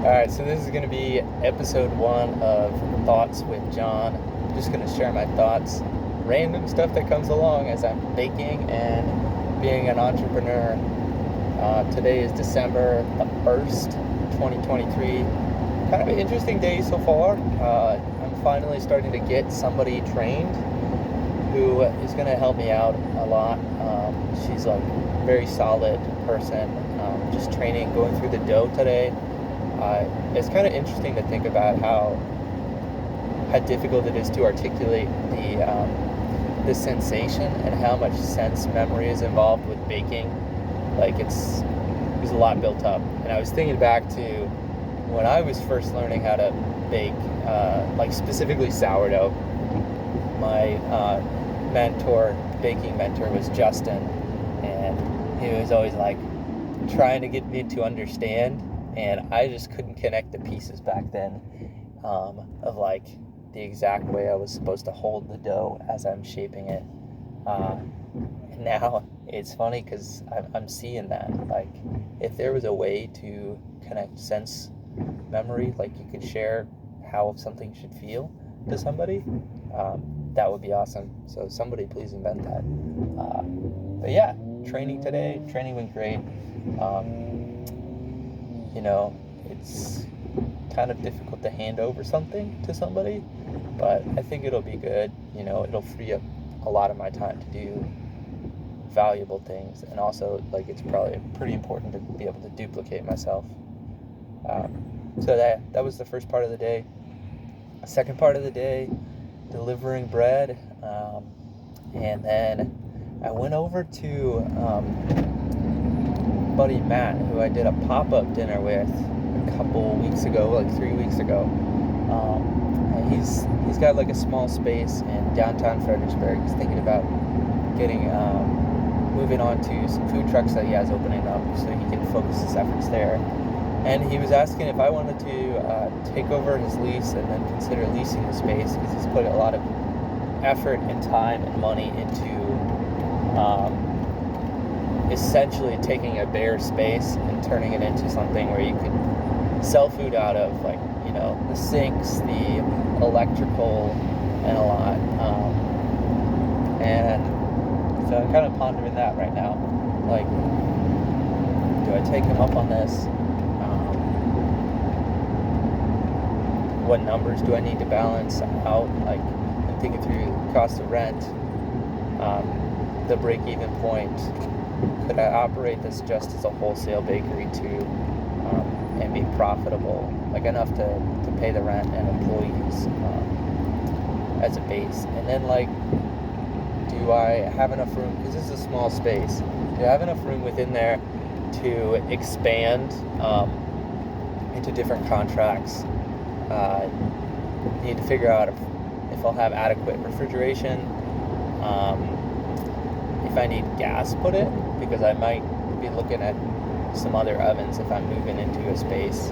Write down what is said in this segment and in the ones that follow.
Alright, so this is going to be episode 1 of Thoughts with John. I'm just going to share my thoughts, random stuff that comes along as I'm baking and being an entrepreneur. Today is December the 1st, 2023. Kind of an interesting day so far. I'm finally starting to get somebody trained who is going to help me out a lot. She's a very solid person. Just training, going through the dough today. It's kind of interesting to think about how difficult it is to articulate the sensation and how much sense memory is involved with baking. Like there's a lot built up. And I was thinking back to when I was first learning how to bake, like specifically sourdough. My baking mentor was Justin, and he was always like trying to get me to understand. And I just couldn't connect the pieces back then of like the exact way I was supposed to hold the dough as I'm shaping it. And now it's funny because I'm seeing that. Like if there was a way to connect sense memory, like you could share how something should feel to somebody, that would be awesome. So somebody please invent that. But yeah, training today. Training went great. It's kind of difficult to hand over something to somebody, but I think it'll be good. It'll free up a lot of my time to do valuable things, and also like it's probably pretty important to be able to duplicate myself. So that was the first part of the day. The second part of the day, delivering bread, and then I went over to buddy Matt, who I did a pop-up dinner with a couple weeks ago, like 3 weeks ago. And he's got like a small space in downtown Fredericksburg. He's thinking about getting moving on to some food trucks that he has opening up so he can focus his efforts there. And he was asking if I wanted to take over his lease and then consider leasing the space, because he's put a lot of effort and time and money into essentially taking a bare space and turning it into something where you could sell food out of, like, the sinks, the electrical, and a lot. And so I'm kind of pondering that right now. Like, do I take him up on this? What numbers do I need to balance out? Like, I'm thinking through the cost of rent, the break-even point. Could I operate this just as a wholesale bakery too, and be profitable, like enough to pay the rent and employees as a base? And then, like, do I have enough room, because this is a small space, do I have enough room within there to expand into different contracts? Need to figure out if I'll have adequate refrigeration, if I need gas put in, because I might be looking at some other ovens if I'm moving into a space.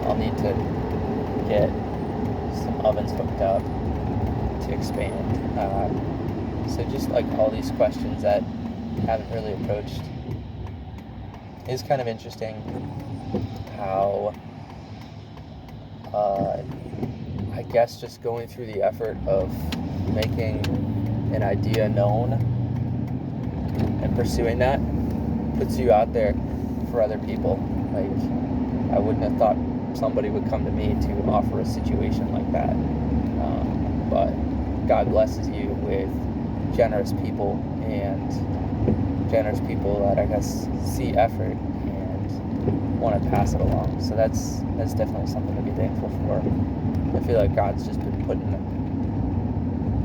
I'll need to get some ovens hooked up to expand. So just like all these questions that haven't really approached. It's kind of interesting how I guess just going through the effort of making an idea known and pursuing that puts you out there for other people. Like, I wouldn't have thought somebody would come to me to offer a situation like that. But God blesses you with generous people, and generous people that I guess see effort and want to pass it along. So that's definitely something to be thankful for. I feel like God's just been putting,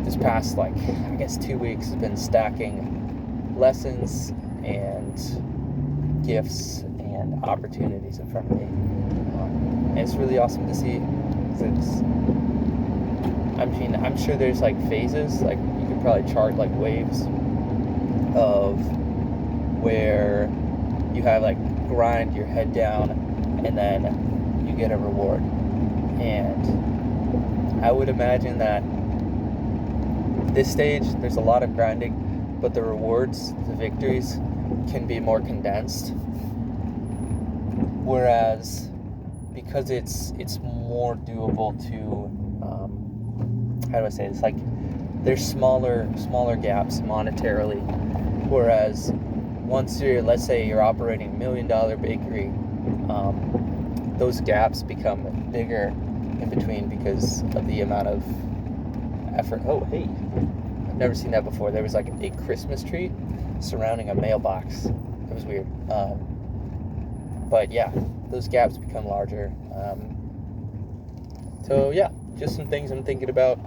this past, like, I guess 2 weeks, has been stacking lessons and gifts and opportunities in front of me. And it's really awesome to see. I'm sure there's like phases, like you could probably chart like waves of where you have like grind your head down and then you get a reward. And I would imagine that this stage there's a lot of grinding, but the rewards, the victories, can be more condensed. Whereas because it's more doable to how do I say this? Like, there's smaller gaps monetarily, whereas once let's say you're operating $1 million bakery, those gaps become bigger in between because of the amount of effort. Oh, hey, I've never seen that before. There was like a Christmas tree surrounding a mailbox. It was weird. But yeah, those gaps become larger. So yeah, just some things I'm thinking about.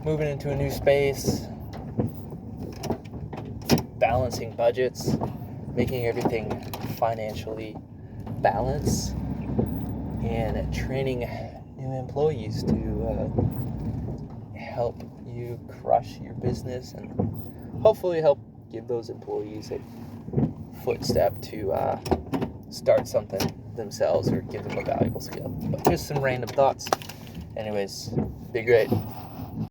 Moving into a new space, balancing budgets, making everything financially balanced, and training new employees to help you crush your business and hopefully help give those employees a footstep to start something themselves or give them a valuable skill. But just some random thoughts. Anyways, be great.